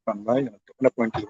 Também, na ponte.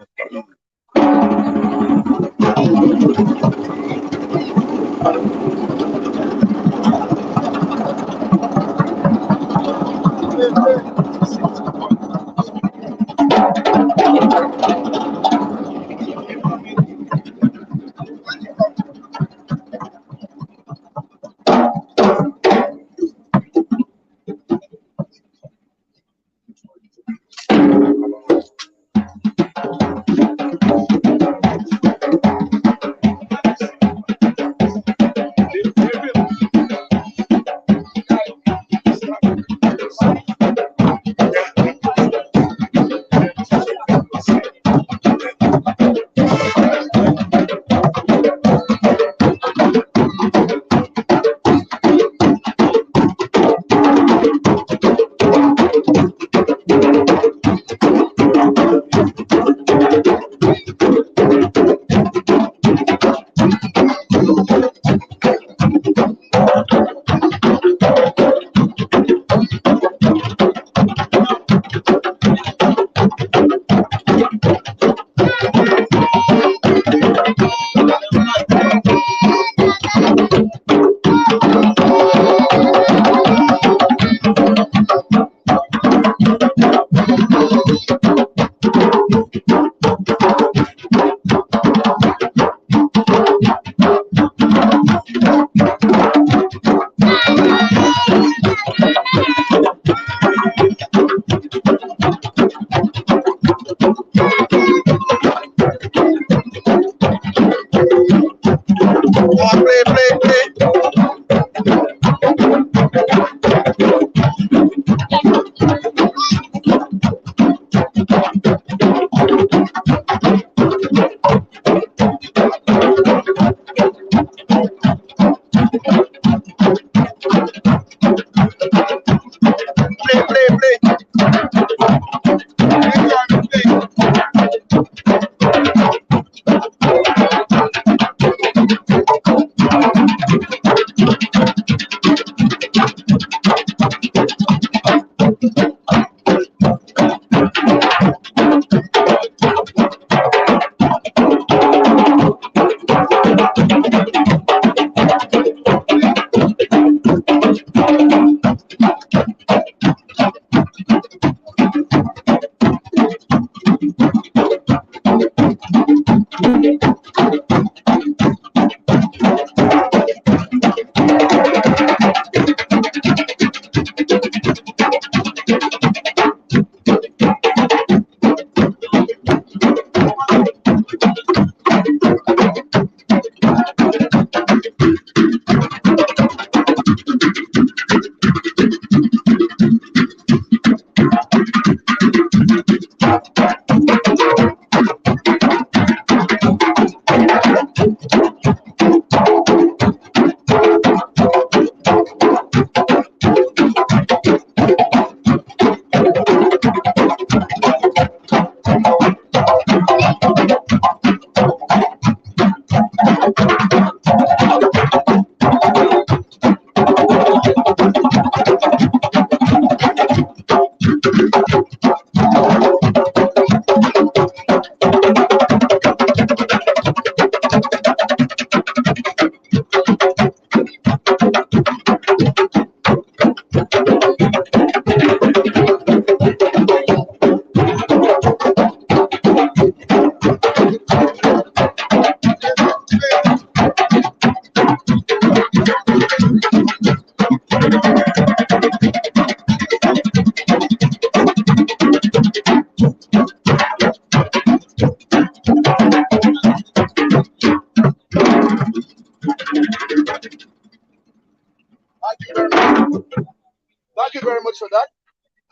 Thank you very much for that.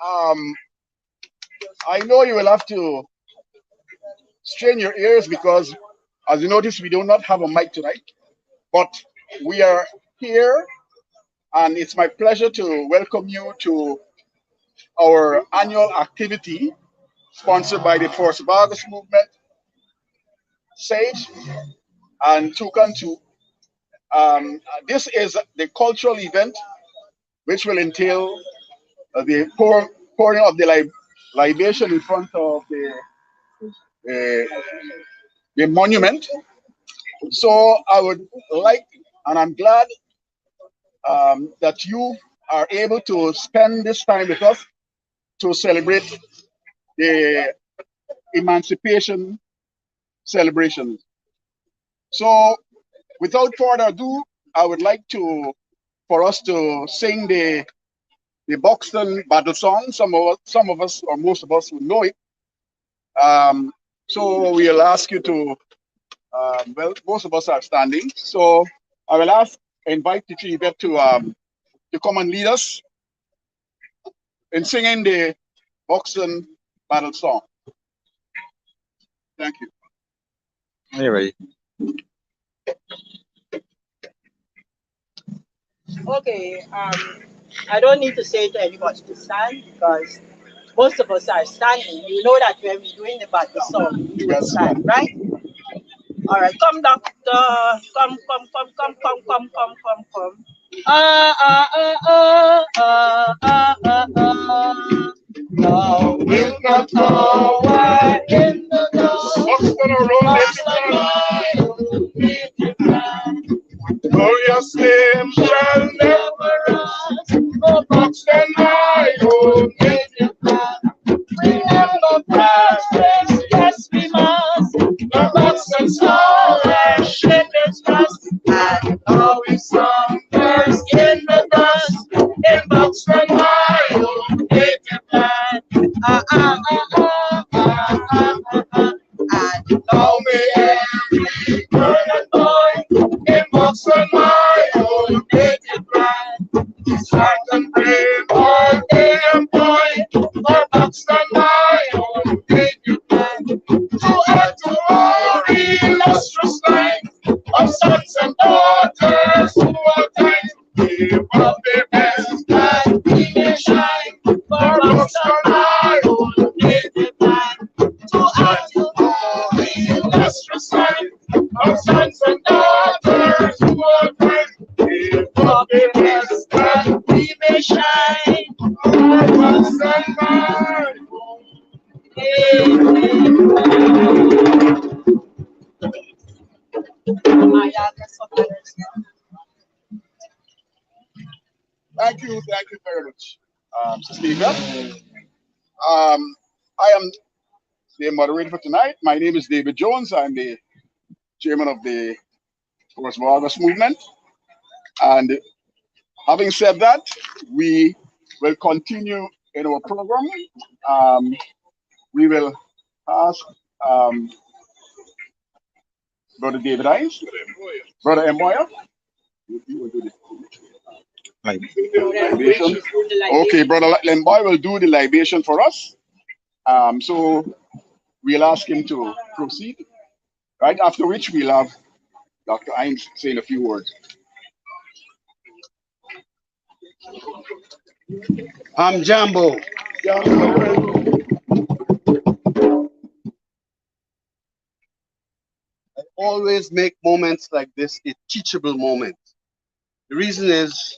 Um, I know you will have to strain your ears because, as you notice, we do not have a mic tonight, but we are here, and it's my pleasure to welcome you to our annual activity sponsored by the Force Vargas Movement, SAGE, and Tukantu. This is the cultural event which will entail the pouring of the libation in front of uh, the monument. So I would like, and I'm glad that you are able to spend this time with us to celebrate the emancipation celebrations. So without further ado, I would like for us to sing the Buxton battle song. Some of us, or most of us, would know it. So we'll ask you to. Well, most of us are standing, so I will invite the chief to come and lead us in singing the Buxton battle song. Thank you. Anyway, Okay, I don't need to say to anybody to stand because most of us are standing. You know that when we're doing the battle song, you will stand, right? All right, come, doctor. Come, come, come, come, come, come, come, come, come. Now in the tower, in the Glorious name shall never rise. Oh, Buxton, my own native land. Remember past, yes, we must. The Buxton star and ship its dust. And now we slumbers in the dust. In Buxton, my own native land. And now may every girl and boy in Buxton, my own native land. Start and brave all day and boy for Buxton, my own native land. To add to our illustrious line of sons and daughters who are kind to give up their best and we may shine for Buxton, my own native land. To add to our illustrious line of sons and daughters who are kind to give up their best and we may shine for Buxton, my own native land. Thank you very much, Sister Eva. I am the moderator for tonight. My name is David Jones. I'm the chairman of the First of August movement. And having said that, we will continue in our program. We will ask Brother David Hines, Brother Emoya. Libation. Okay, Brother Lemboy will do the libation for us. So we'll ask him to proceed. Right after which we'll have Dr. Hines saying a few words. I'm Jambo. I always make moments like this a teachable moment. The reason is,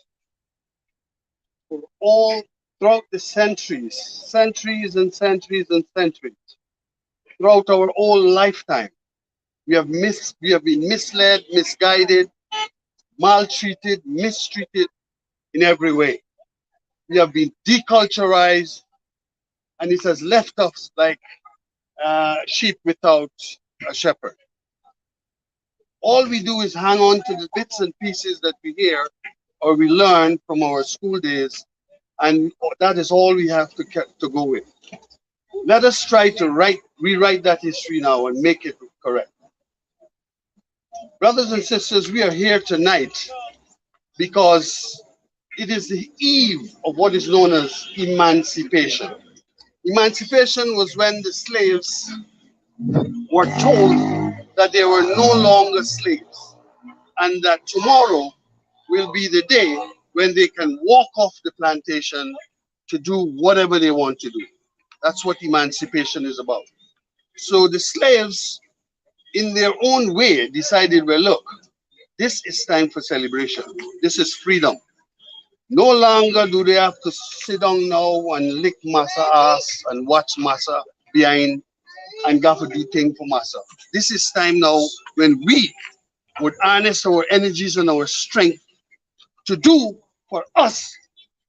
for all throughout the centuries and centuries and centuries, throughout our whole lifetime, we have been misled, misguided, maltreated, mistreated in every way. We have been deculturized, and it has left us like sheep without a shepherd. All we do is hang on to the bits and pieces that we hear or we learn from our school days, and that is all we have to go with. Let us try to rewrite that history now and make it correct. Brothers and sisters, we are here tonight because it is the eve of what is known as emancipation. Emancipation was when the slaves were told that they were no longer slaves and that tomorrow will be the day when they can walk off the plantation to do whatever they want to do. That's what emancipation is about. So the slaves, in their own way, decided, well, look, this is time for celebration. This is freedom. No longer do they have to sit down now and lick massa ass and watch massa behind and got to do thing for massa. This is time now when we would harness our energies and our strength to do for us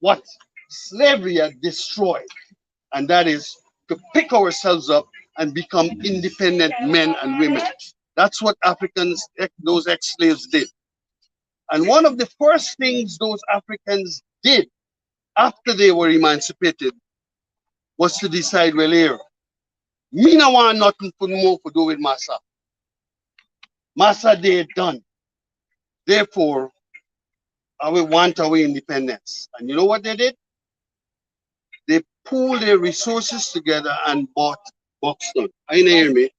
what slavery had destroyed, and that is to pick ourselves up and become independent men and women. That's what Africans, those ex-slaves did. And one of the first things those Africans did after they were emancipated was to decide, well, here, me no want nothing for more to do with Massa. Massa, they done. Therefore, I will want our independence. And you know what they did? They pooled their resources together and bought Buxton. I you hear me?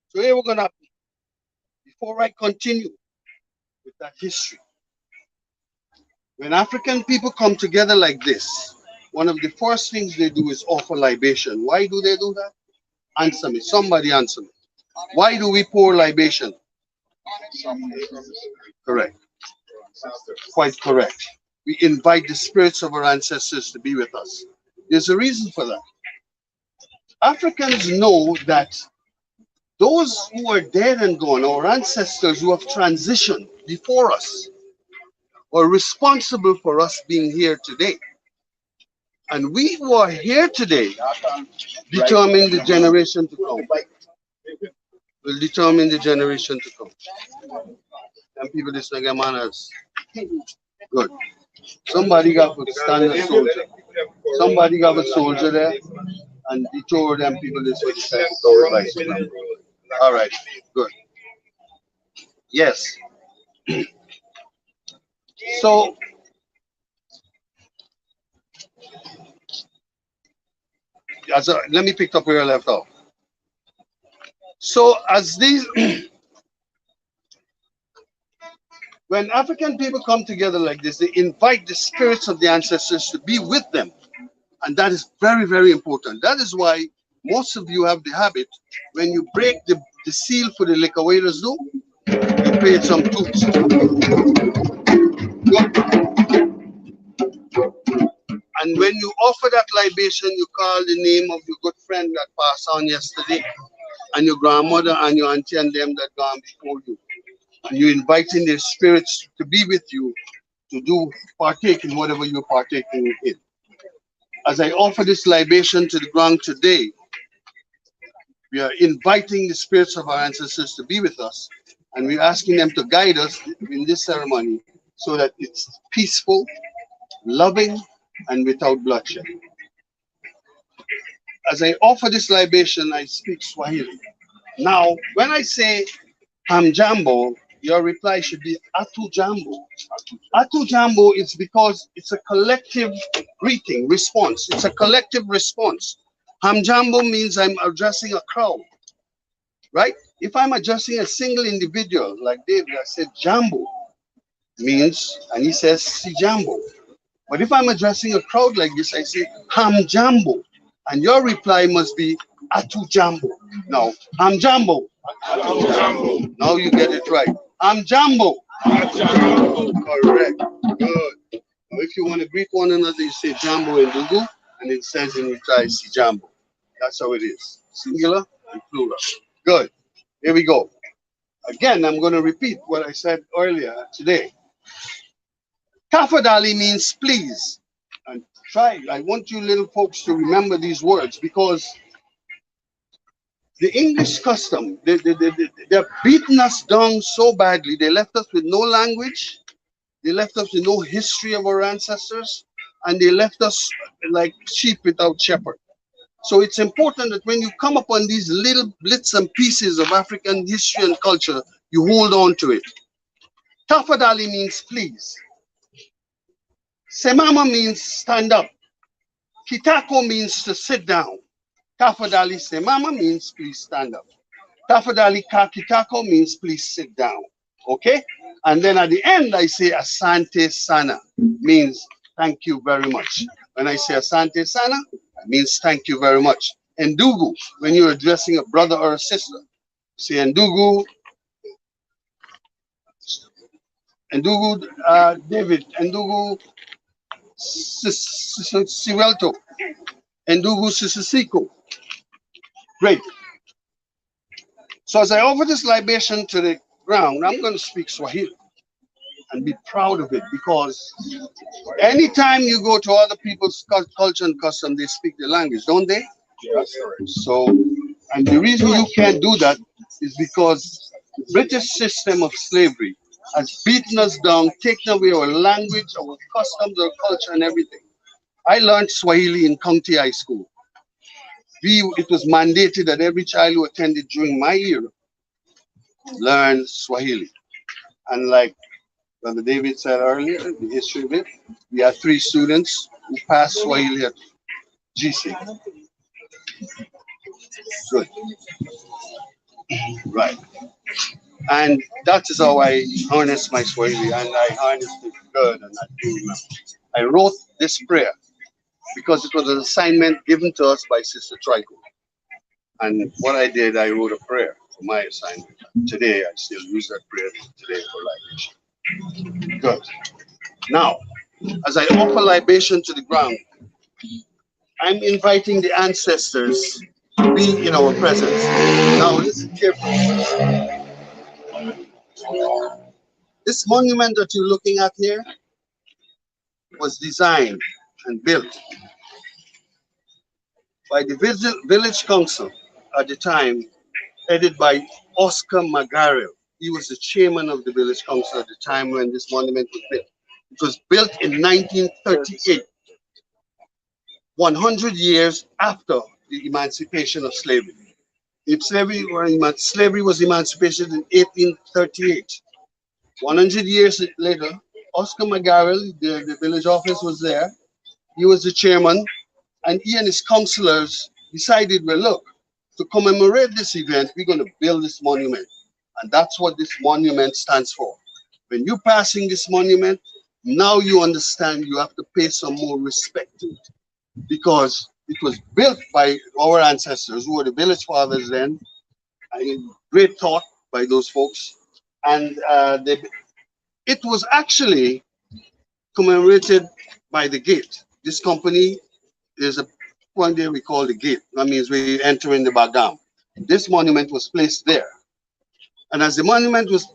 So here we're gonna, before I continue with that history, when African people come together like this, one of the first things they do is offer libation. Why do they do that? Answer me. Somebody answer me. Why do we pour libation? Correct. Quite correct. We invite the spirits of our ancestors to be with us. There's a reason for that. Africans know that those who are dead and gone, our ancestors who have transitioned before us, are responsible for us being here today. And we who are here today determine the generation to come. Will determine the generation to come. And people just like manners. Good. Somebody got to stand a soldier. Somebody got a soldier there and he told them people this way. All right, good. Yes. So let me pick up where I left off. So as these when African people come together like this, they invite the spirits of the ancestors to be with them. And that is very, very important. That is why most of you have the habit, when you break the seal for the liquor waiters do, you pay some tools. And when you offer that libation, you call the name of your good friend that passed on yesterday, and your grandmother and your auntie and them that gone before you. And you're inviting their spirits to be with you to do partake in whatever you're partaking in. As I offer this libation to the ground today, we are inviting the spirits of our ancestors to be with us, and we're asking them to guide us in this ceremony so that it's peaceful, loving, and without bloodshed. As I offer this libation, I speak Swahili. Now, when I say Hamjambo, your reply should be Atu Jambo. Atu Jambo is because it's a collective greeting, response. It's a collective response. Hamjambo means I'm addressing a crowd, right? If I'm addressing a single individual, like David, I said Jambo means, and he says Si Jambo. But if I'm addressing a crowd like this, I say Hamjambo. And your reply must be Atu Jambo. Now, Hamjambo. Now you get it right. Hamjambo. Correct. Good. Now, if you want to greet one another, you say Jambo and Dugu, and it says in reply, Si Jambo. That's how it is. Singular and plural. Good. Here we go. Again, I'm going to repeat what I said earlier today. Tafadali means please. And I want you little folks to remember these words, because the English custom, they're beating us down so badly. They left us with no language. They left us with no history of our ancestors. And they left us like sheep without shepherd. So it's important that when you come upon these little bits and pieces of African history and culture, you hold on to it. Tafadali means please. Semama means stand up. Kitako means to sit down. Tafadali semama means please stand up. Tafadali kakitako means please sit down. Okay? And then at the end, I say asante sana, means thank you very much. When I say asante sana, means thank you very much. Ndugu, when you're addressing a brother or a sister, say Ndugu, Ndugu David, Ndugu Siwelto, Ndugu Sisiko. Great. So as I offer this libation to the ground, I'm going to speak Swahili and be proud of it, because anytime you go to other people's culture and custom, they speak the language, don't they? Yes, correct. So, and the reason you can't do that is because the British system of slavery has beaten us down, taken away our language, our customs, our culture, and everything. I learned Swahili in County High School. It was mandated that every child who attended during my era learn Swahili. And like Brother David said earlier, the history of it, we had 3 students who passed Swahili at GC. Good. Right. And that is how I harness my Swahili, and I harnessed it good, and I do remember. I wrote this prayer because it was an assignment given to us by Sister Trico. And what I did, I wrote a prayer for my assignment. Today, I still use that prayer today for libation. Good. Now, as I offer libation to the ground, I'm inviting the ancestors to be in our presence. Now, listen carefully. This monument that you're looking at here was designed and built by the village council at the time, headed by Oscar Magarel. He was the chairman of the village council at the time when this monument was built. It was built in 1938, 100 years after the emancipation of slavery. If slavery was emancipated in 1838. 100 years later, Oscar Magarel, the village office was there. He was the chairman, and he and his councillors decided, well, look, to commemorate this event, we're going to build this monument. And that's what this monument stands for. When you're passing this monument, now you understand you have to pay some more respect to it, because it was built by our ancestors, who were the village fathers then. Great thought by those folks. And it was actually commemorated by the gate. This company, there's a point there we call the gate. That means we enter in the Bagam. This monument was placed there. And as the monument was,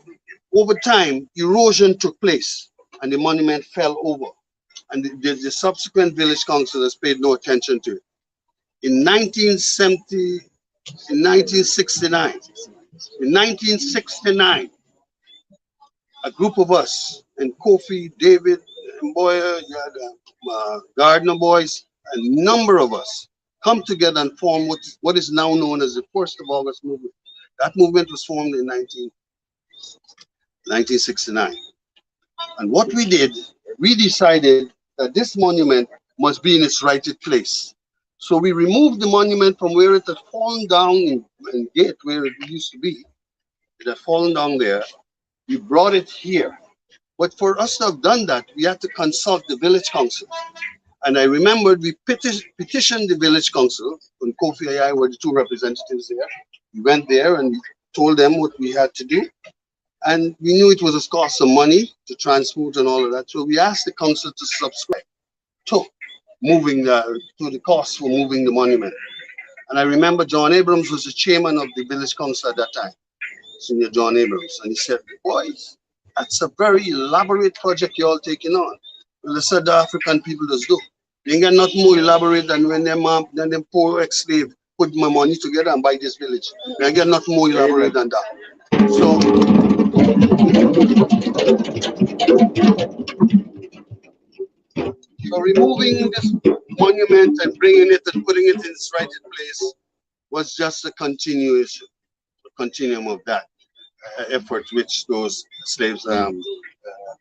over time, erosion took place and the monument fell over. And the subsequent village councillors paid no attention to it. In 1969, a group of us, and Kofi, David, and Boyer, Gardner boys, a number of us come together and form what is now known as the 1st of August movement. That movement was formed in 1969. And what we did, we decided that this monument must be in its rightful place. So we removed the monument from where it had fallen down in gate, where it used to be. It had fallen down there. We brought it here. But for us to have done that, we had to consult the village council. And I remembered we petitioned the village council, and Kofi and I were the 2 representatives there. We went there and we told them what we had to do. And we knew it was a cost of money to transport and all of that. So we asked the council to subscribe to the cost for moving the monument. And I remember John Abrams was the chairman of the village council at that time, Senior John Abrams. And he said, boys, that's a very elaborate project you all taking on. Well, the South African people just do. They ain't got nothing more elaborate than when them poor ex-slave put my money together and buy this village. They ain't got nothing more elaborate than that. So removing this monument and bringing it and putting it in its rightful place was just a continuum of that effort which those slaves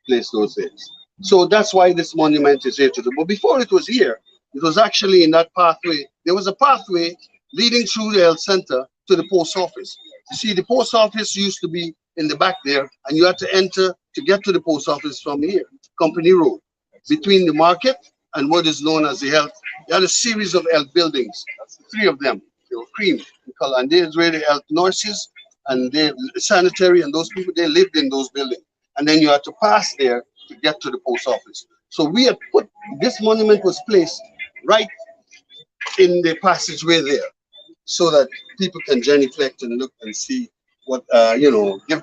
placed those days. So that's why this monument is here today. But before it was here, it was actually in that pathway. There was a pathway leading through the health center to the post office. You see, the post office used to be in the back there, and you had to enter to get to the post office from here, Company Road, between the market and what is known as the health. They had a series of health buildings. That's the three of them. They were cream in color, and they were the health nurses and the sanitary, and those people, they lived in those buildings. And then you had to pass there to get to the post office. So we had put this monument was placed right in the passageway there, so that people can genuflect and look and see what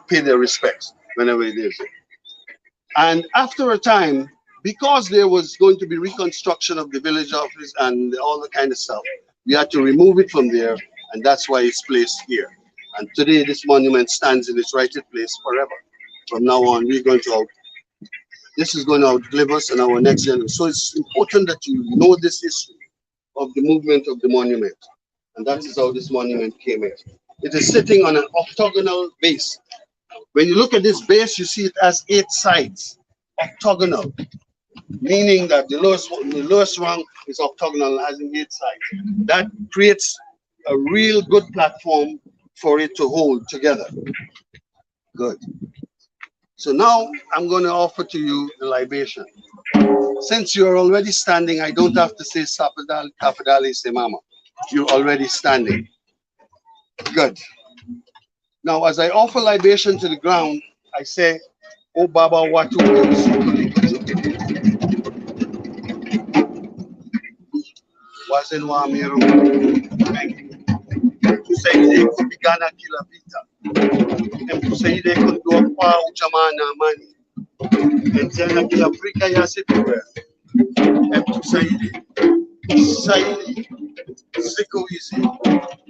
pay their respects whenever it is. And after a time, because there was going to be reconstruction of the village office and all the kind of stuff, we had to remove it from there, and that's why it's placed here. And today, this monument stands in its rightful place forever. From now on, we're going to this is going to outlive us and our next generation. So it's important that you know this history of the movement of the monument. And that is how this monument came in. It is sitting on an octagonal base. When you look at this base, you see it has 8 sides, octagonal, meaning that the lowest rung is octagonal, having 8 sides. That creates a real good platform for it to hold together. Good. So now I'm going to offer to you the libation. Since you're already standing, I don't have to say Sapadal, Kafadali, Semama. You're already standing. Good. Now, as I offer libation to the ground, I say, O Baba Watu. Wazen wa miru. Tusaidie kupigana kila vita. Tusaidie kundua kwa ujamaa na amani. Tena kila Afrika yasifiwe. Tusaidie. Tusaidie. Siku hizi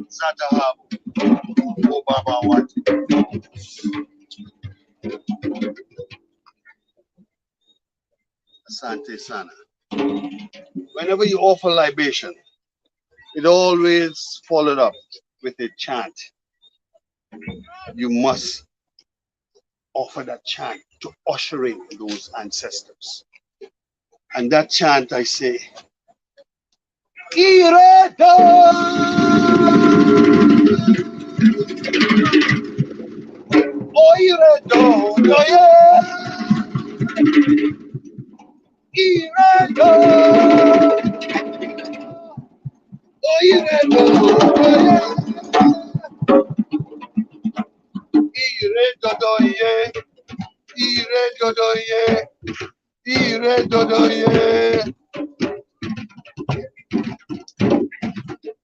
za dhahabu. O Baba Watu. Asante sana. Whenever you offer libation, it always followed up with a chant. You must offer that chant to usher in those ancestors. And that chant, I say, Iredo! Iredo! Iredo! Iredo!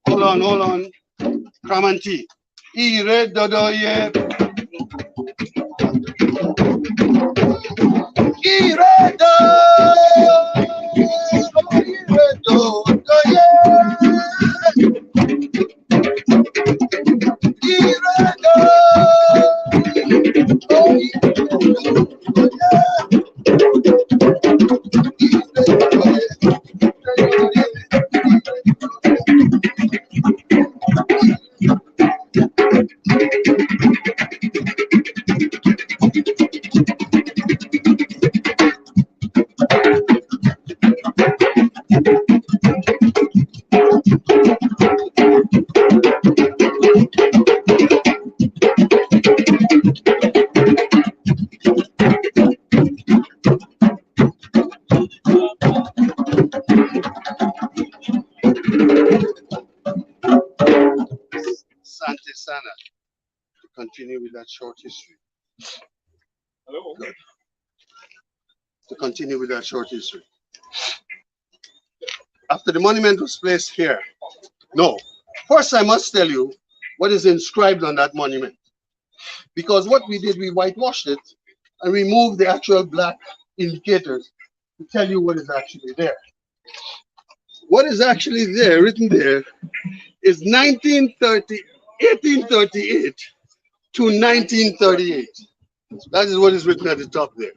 Hold on. Kramanti. Iredodoye. Iredo. Iredodoye. Sante Sana. To continue with that short history. Hello. Good. To continue with that short history. After the monument was placed here, no, first I must tell you what is inscribed on that monument. Because what we did, we whitewashed it and removed the actual black indicators to tell you what is actually there. What is actually there, written there, is 1838 to 1938. That is what is written at the top there.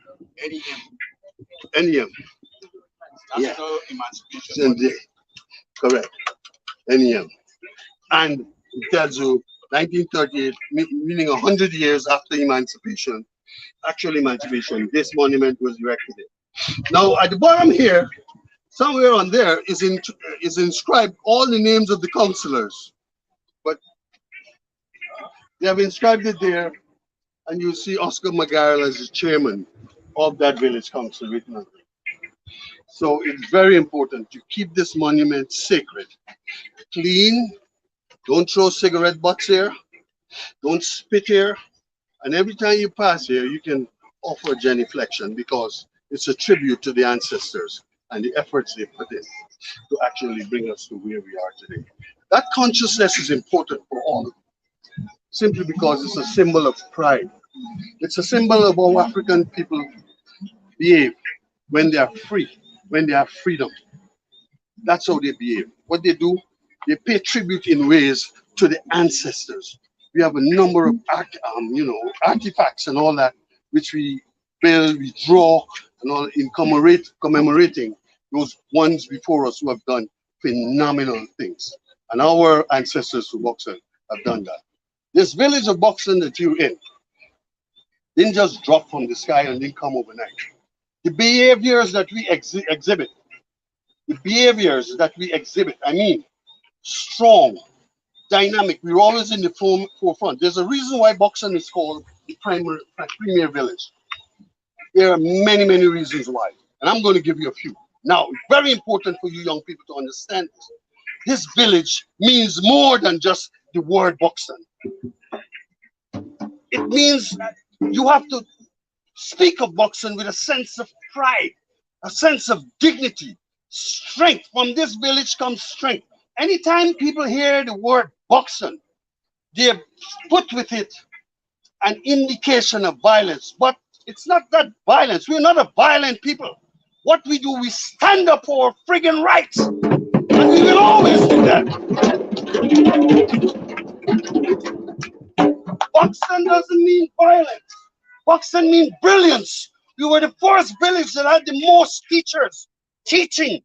NEM. Yeah. Emancipation. Correct. NEM. And it tells you 1938, meaning 100 years after emancipation, actual emancipation, this monument was erected. Now, at the bottom here, somewhere on there is inscribed all the names of the councillors. But they have inscribed it there, and you see Oscar McGarrel as the chairman of that village council written on it. So it's very important to keep this monument sacred, clean. Don't throw cigarette butts here. Don't spit here. And every time you pass here, you can offer genuflection because it's a tribute to the ancestors and the efforts they put in to actually bring us to where we are today. That consciousness is important for all, simply because it's a symbol of pride. It's a symbol of how African people behave when they are free, when they have freedom. That's how they behave. What they do, they pay tribute in ways to the ancestors. We have a number of artifacts and all that, which we build, we draw, and all in commemorating those ones before us who have done phenomenal things. And our ancestors from Buxton have done that. This village of Buxton that you're in didn't just drop from the sky and didn't come overnight. The behaviors that we exhibit, I mean, strong, dynamic. We're always in the forefront. There's a reason why Buxton is called the premier village. There are many, many reasons why, and I'm going to give you a few. Now, it's very important for you young people to understand this. This village means more than just the word Buxton. It means you have to speak of Buxton with a sense of pride, a sense of dignity, strength. From this village comes strength. Anytime people hear the word Buxton, they put with it an indication of violence. But it's not that violence. We're not a violent people. What we do, we stand up for our friggin' rights. And we will always do that. Buxton doesn't mean violence. Buxton means brilliance. We were the first village that had the most teachers teaching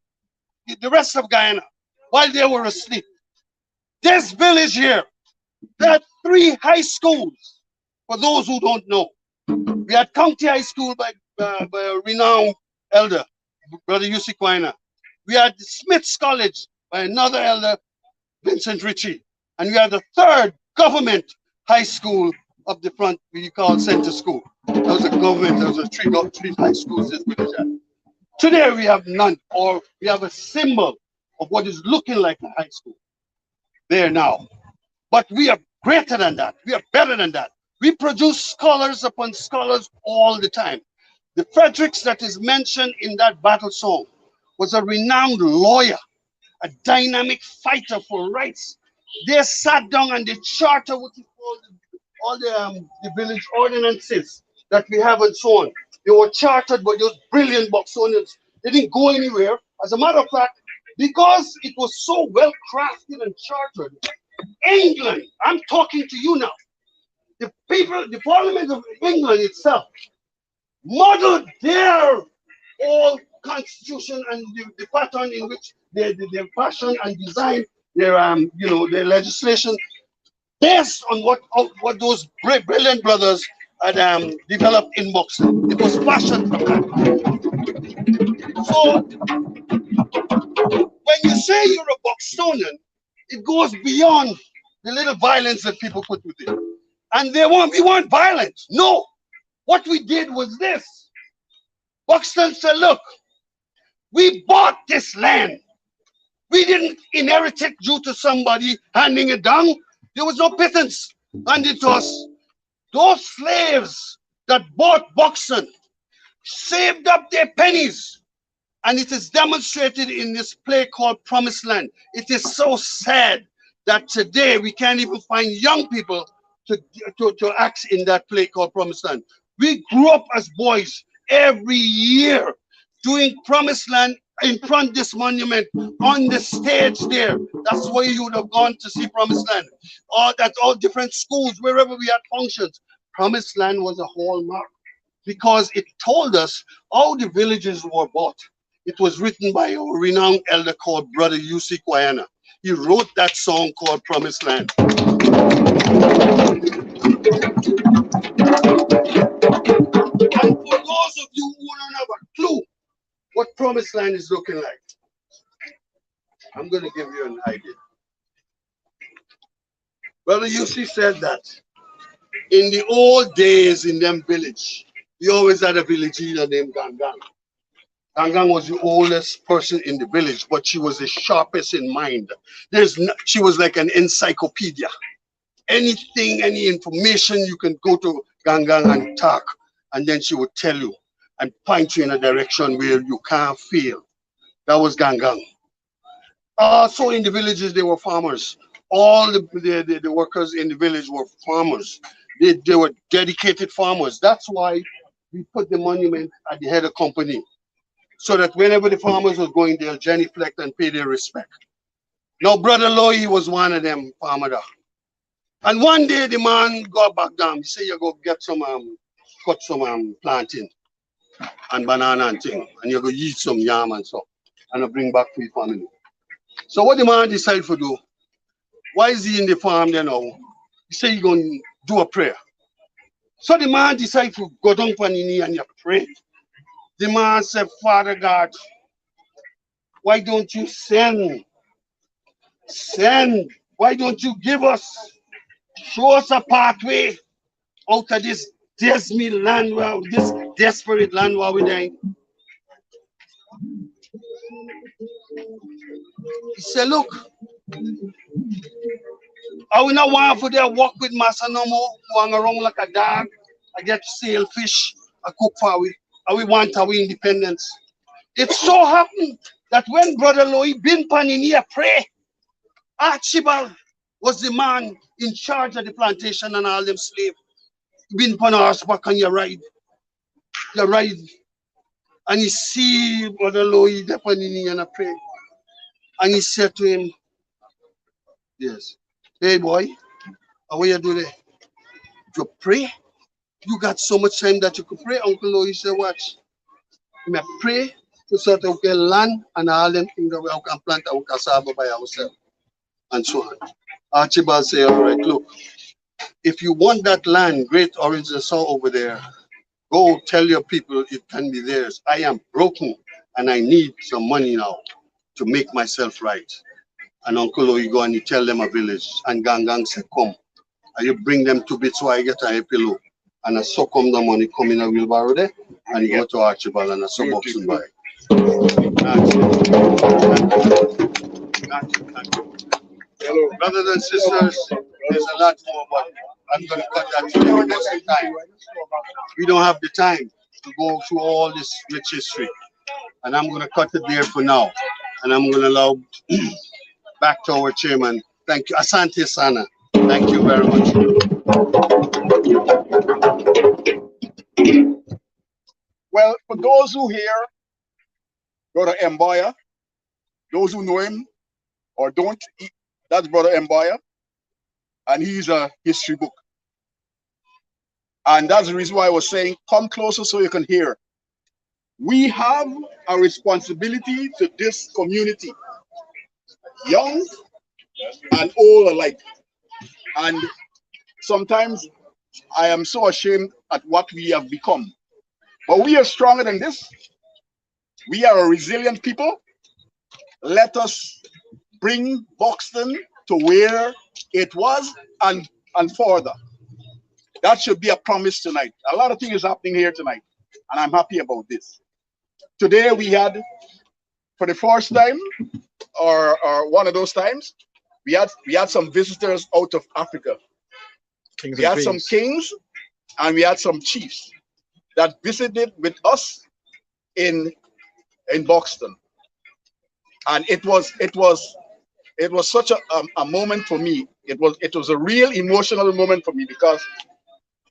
the rest of Guyana while they were asleep. This village here had 3 high schools, for those who don't know. We had County High School by a renowned elder, Brother Yussi Quina. We had the Smith's College by another elder, Vincent Ritchie. And we had the 3rd government high school up the front, we call Center School. That was a government, there was a 3 high schools this village had. Today we have none, or we have a symbol of what is looking like a high school there now. But we are greater than that. We are better than that. We produce scholars upon scholars all the time. The Fredericks that is mentioned in that battle song was a renowned lawyer, a dynamic fighter for rights. They sat down and they charted what is called all the village ordinances that we have and so on. They were chartered by those brilliant Buxtonians. They didn't go anywhere. As a matter of fact, because it was so well crafted and chartered, England, I'm talking to you now, the people, the Parliament of England itself, modeled their whole constitution and the pattern in which they fashion and design their their legislation based on what those brilliant brothers had developed in Buxton. It was fashioned from that. So when you say you're a Buxtonian, it goes beyond the little violence that people put with it. And we weren't violent. No. What we did was this. Buxton said, look, we bought this land. We didn't inherit it due to somebody handing it down. There was no pittance handed to us. Those slaves that bought Buxton saved up their pennies. And it is demonstrated in this play called Promised Land. It is so sad that today we can't even find young people to act in that play called Promised Land. We grew up as boys every year doing Promised Land in front of this monument on the stage there. That's where you would have gone to see Promised Land. That's all different schools, wherever we had functions. Promised Land was a hallmark because it told us how the villages were bought. It was written by a renowned elder called Brother Yussi Quina. He wrote that song called Promised Land. And for those of you who don't have a clue what Promised Land is looking like, I'm going to give you an idea. Brother Yussi said that in the old days in them village, we always had a village leader named Gangang. Gangang was the oldest person in the village, but she was the sharpest in mind. She was like an encyclopedia. Anything, any information, you can go to Gangang and talk, and then she would tell you and point you in a direction where you can't fail. That was Gangang. Also in the villages, they were farmers. All the workers in the village were farmers. They were dedicated farmers. That's why we put the monument at the head of company, so that whenever the farmers was going, they'll genuflect and pay their respect. Now, Brother Loy was one of them farmer there. And one day the man got back down. He said, you go get some, cut some plantain and banana and thing, and you go eat some yam and stuff, and I bring back for your family. So what the man decided to do, why is he in the farm there now? He said, you're going to do a prayer. So the man decided to go down on his knee and you pray. The man said, Father God, why don't you send? Why don't you give us, show us a pathway out of this desperate land, this desperate land where we're dying? He said, look, I will not want for them walk with Master no more, going around like a dog. I get to sail fish, I cook for we. And we want our independence. It so happened that when Brother Loy been Panini pray, Archibald was the man in charge of the plantation and all them slaves. Been pan horseback and you ride. And he see Brother Loy the Panini and pray. And he said to him, yes, hey boy, how you do that? You pray? You got so much time that you could pray. Uncle Loy said, watch. Me pray to sort of get land and all them things that we can plant our cassava by ourselves. And so on. Archibald said, all right, look, if you want that land, great orange and saw over there, go tell your people it can be theirs. I am broken and I need some money now to make myself right. And Uncle Loy go and he tell them a village. And Gangang said, come. And you bring them 2 bits so I get a pillow. And I suck the money, come in a wheelbarrow there, and you go to Archibald and I suck Buxton by. Hello. Brothers and sisters, there's a lot more, but I'm going to cut that short because of time. We don't have the time to go through all this rich history. And I'm going to cut it there for now. And I'm going to allow back to our chairman. Thank you. Asante Sana. Thank you very much. Well, for those who hear Brother Mboya, those who know him or don't, that's Brother Mboya, and he's a history book. And that's the reason why I was saying, come closer so you can hear. We have a responsibility to this community, young and old alike. And sometimes I am so ashamed at what we have become. But we are stronger than this. We are a resilient people. Let us bring Buxton to where it was and further. That should be a promise tonight. A lot of things is happening here tonight, and I'm happy about this. Today we had, for the first time, or one of those times, we had some visitors out of Africa. We had some kings and we had some chiefs that visited with us in Buxton, and it was such a moment for me. It was a real emotional moment for me because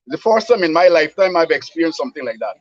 the first time in my lifetime I've experienced something like that.